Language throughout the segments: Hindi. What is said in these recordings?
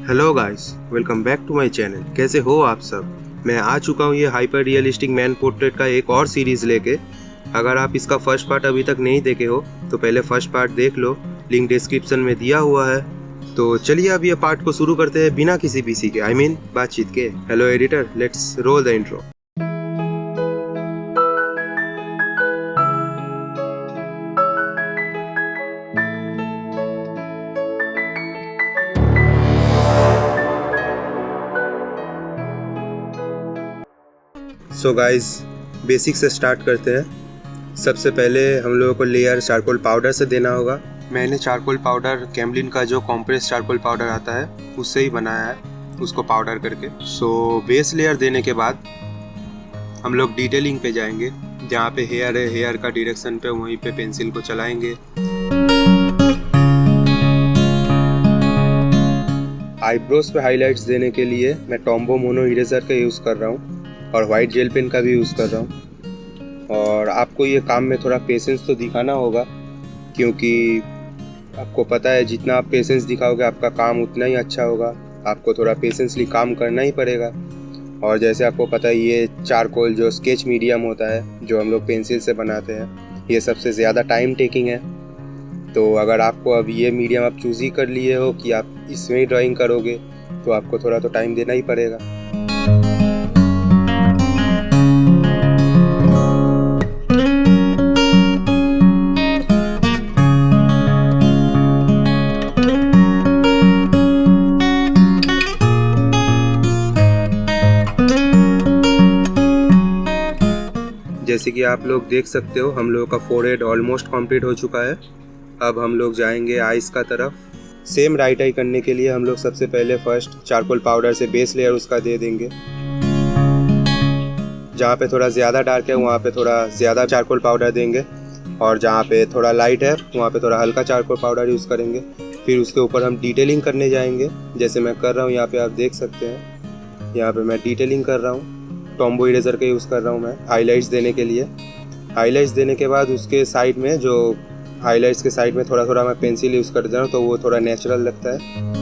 Hello guys, welcome back to my channel. कैसे हो आप सब? मैं आ चुका हूँ ये हाइपर रियलिस्टिक मैन पोर्ट्रेट का एक और सीरीज़ लेके। अगर आप इसका फर्स्ट पार्ट अभी तक नहीं देखे हो तो पहले फर्स्ट पार्ट देख लो, लिंक डिस्क्रिप्शन में दिया हुआ है। तो चलिए अब ये पार्ट को शुरू करते हैं बिना किसी पीसी के, बातचीत के। Hello editor, let's roll the intro. So guys, basic से स्टार्ट करते हैं। सबसे पहले हम लोगों को लेयर चारकोल पाउडर से देना होगा। मैंने चारकोल पाउडर कैमलिन का जो कॉम्प्रेस चारकोल पाउडर आता है उससे ही बनाया है, उसको पाउडर करके। सो बेस लेयर देने के बाद हम लोग डिटेलिंग पे जाएंगे। जहाँ पे हेयर है, हेयर का डायरेक्शन पे वहीं पे पेंसिल को चलाएंगे। आईब्रोज पे हाइलाइट्स देने के लिए मैं टॉम्बो मोनो इरेजर का यूज़ कर रहा हूँ और वाइट जेल पेन का भी यूज़ कर रहा हूँ। और आपको ये काम में थोड़ा पेशेंस तो दिखाना होगा, क्योंकि आपको पता है जितना आप पेशेंस दिखाओगे आपका काम उतना ही अच्छा होगा। आपको थोड़ा पेशेंसली काम करना ही पड़ेगा। और जैसे आपको पता है ये चारकोल जो स्केच मीडियम होता है, जो हम लोग पेंसिल से बनाते हैं, ये सबसे ज़्यादा टाइम टेकिंग है। तो अगर आपको अब ये मीडियम आप चूज़ ही कर लिए हो कि आप इसमें ही ड्राइंग करोगे तो आपको थोड़ा तो टाइम देना ही पड़ेगा। जैसे कि आप लोग देख सकते हो हम लोगों का फोरहेड ऑलमोस्ट कंप्लीट हो चुका है। अब हम लोग जाएंगे आइज़ का तरफ। सेम राइट आई करने के लिए हम लोग सबसे पहले फर्स्ट चारकोल पाउडर से बेस लेयर उसका दे देंगे। जहाँ पे थोड़ा ज़्यादा डार्क है वहाँ पे थोड़ा ज़्यादा चारकोल पाउडर देंगे, और जहाँ पे थोड़ा लाइट है वहाँ पे थोड़ा हल्का चारकोल पाउडर यूज़ करेंगे। फिर उसके ऊपर हम डिटेलिंग करने जाएंगे, जैसे मैं कर रहा हूँ। यहाँ पे आप देख सकते हैं, यहाँ पे मैं डिटेलिंग कर रहा हूँ। टॉम्बो इरेजर का यूज़ कर रहा हूँ मैं हाइलाइट्स देने के लिए। हाइलाइट्स देने के बाद उसके साइड में, जो हाइलाइट्स के साइड में थोड़ा थोड़ा मैं पेंसिल यूज़ कर दे रहा हूँ, तो वो थोड़ा नेचुरल लगता है।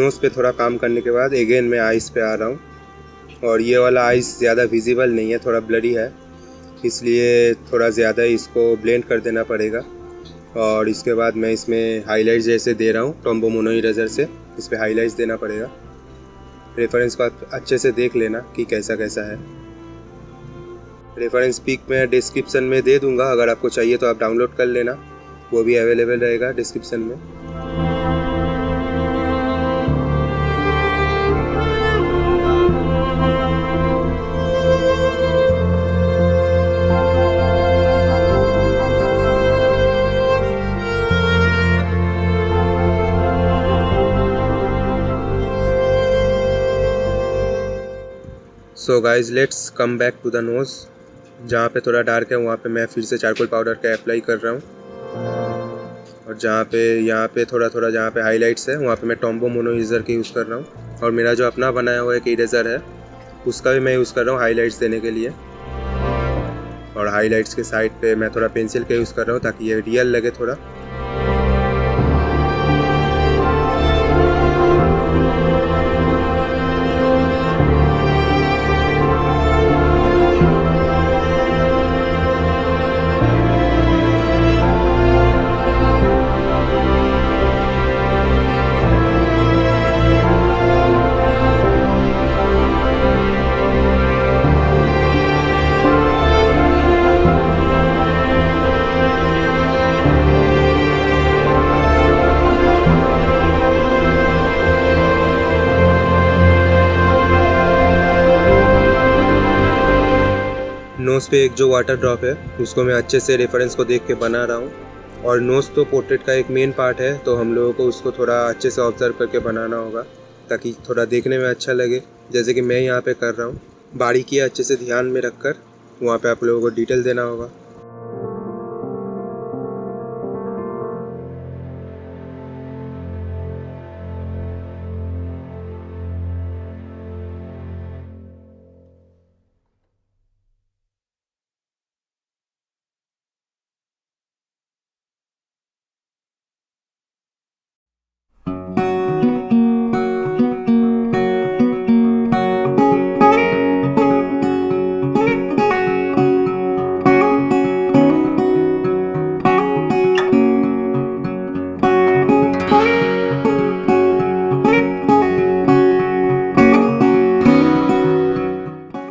नोज़ पे थोड़ा काम करने के बाद अगेन मैं आइज़ पे आ रहा हूँ। और ये वाला आइज़ ज़्यादा विजिबल नहीं है, थोड़ा ब्लरी है, इसलिए थोड़ा ज़्यादा इसको ब्लेंड कर देना पड़ेगा। और इसके बाद मैं इसमें हाइलाइट्स जैसे दे रहा हूँ टॉम्बो मोनो इरेज़र से, इस पर हाइलाइट्स देना पड़ेगा। रेफरेंस को अच्छे से देख लेना कि कैसा कैसा है। रेफरेंस पिक मैं डिस्क्रिप्शन में दे दूँगा, अगर आपको चाहिए तो आप डाउनलोड कर लेना, वो भी अवेलेबल रहेगा डिस्क्रिप्शन में। So guys let's come back to the nose. जहाँ पे थोड़ा डार्क है वहाँ पे मैं फिर से चारकोल पाउडर का अप्लाई कर रहा हूँ। और जहाँ पे यहाँ पे थोड़ा थोड़ा जहाँ पे हाइलाइट्स है वहाँ पे मैं टॉम्बो मोनो इरेज़र की यूज़ कर रहा हूँ। और मेरा जो अपना बनाया हुआ एक इरेज़र है उसका भी मैं यूज़ कर रहा हूँ हाइलाइट्स देने के लिए। और हाइलाइट्स के साइड पे मैं थोड़ा पेंसिल का यूज़ कर रहा हूँ ताकि ये रियल लगे थोड़ा। नोज़ पे एक जो वाटर ड्रॉप है उसको मैं अच्छे से रेफरेंस को देख के बना रहा हूँ। और नोज़ तो पोर्ट्रेट का एक मेन पार्ट है, तो हम लोगों को उसको थोड़ा अच्छे से ऑब्जर्व करके बनाना होगा ताकि थोड़ा देखने में अच्छा लगे, जैसे कि मैं यहाँ पे कर रहा हूँ। बारीकी अच्छे से ध्यान में रखकर वहाँ पे आप लोगों को डिटेल देना होगा।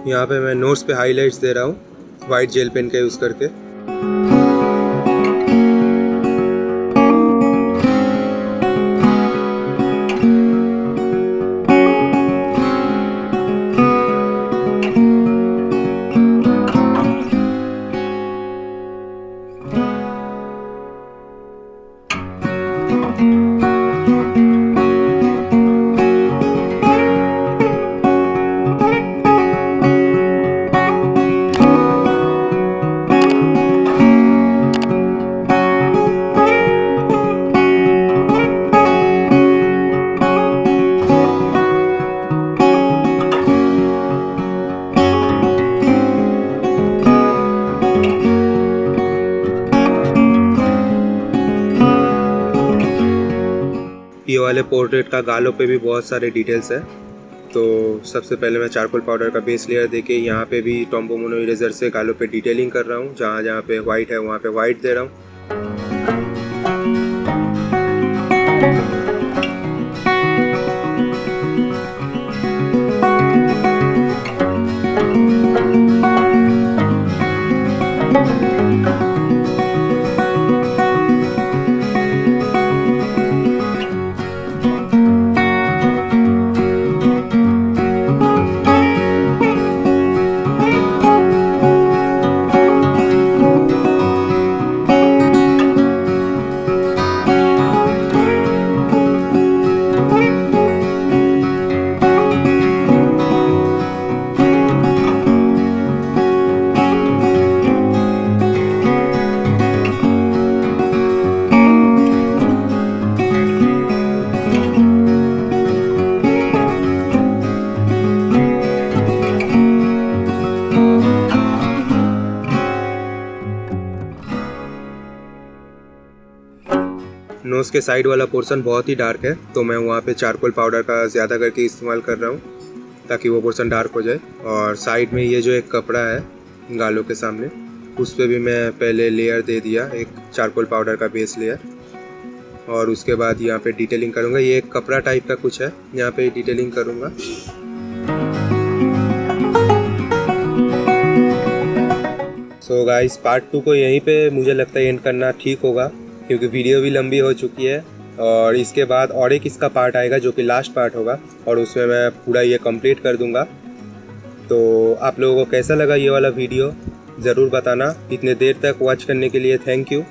यहाँ पे मैं नोट्स पे हाइलाइट्स दे रहा हूँ वाइट जेल पेन का यूज़ करके। ये वाले पोर्ट्रेट का गालों पे भी बहुत सारे डिटेल्स है। तो सबसे पहले मैं चारकोल पाउडर का बेस लेयर देके यहाँ पे भी टॉम्बो मोनो इरेज़र से गालों पे डिटेलिंग कर रहा हूँ। जहाँ जहाँ पे वाइट है वहाँ पे वाइट दे रहा हूँ। नोज़ के साइड वाला पोर्शन बहुत ही डार्क है, तो मैं वहाँ पे चारकोल पाउडर का ज़्यादा करके इस्तेमाल कर रहा हूँ ताकि वो पोर्शन डार्क हो जाए। और साइड में ये जो एक कपड़ा है गालों के सामने, उस पर भी मैं पहले लेयर दे दिया, एक चारकोल पाउडर का बेस लेयर। और उसके बाद यहाँ पे डिटेलिंग करूँगा। ये एक कपड़ा टाइप का कुछ है, यहाँ पे डिटेलिंग करूँगा। सो गाइस, पार्ट 2 को यहीं पे मुझे लगता है एंड करना ठीक होगा, क्योंकि वीडियो भी लंबी हो चुकी है। और इसके बाद और एक इसका पार्ट आएगा जो कि लास्ट पार्ट होगा, और उसमें मैं पूरा ये कंप्लीट कर दूंगा। तो आप लोगों को कैसा लगा ये वाला वीडियो ज़रूर बताना। इतने देर तक वॉच करने के लिए thank you.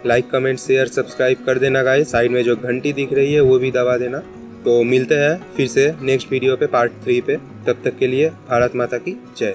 Like, comment, share, subscribe कर देना गाइस। साइड में जो घंटी दिख रही है वो भी दबा देना। तो मिलते हैं फिर से नेक्स्ट वीडियो पे, पार्ट 3 पे। तब तक के लिए भारत माता की जय।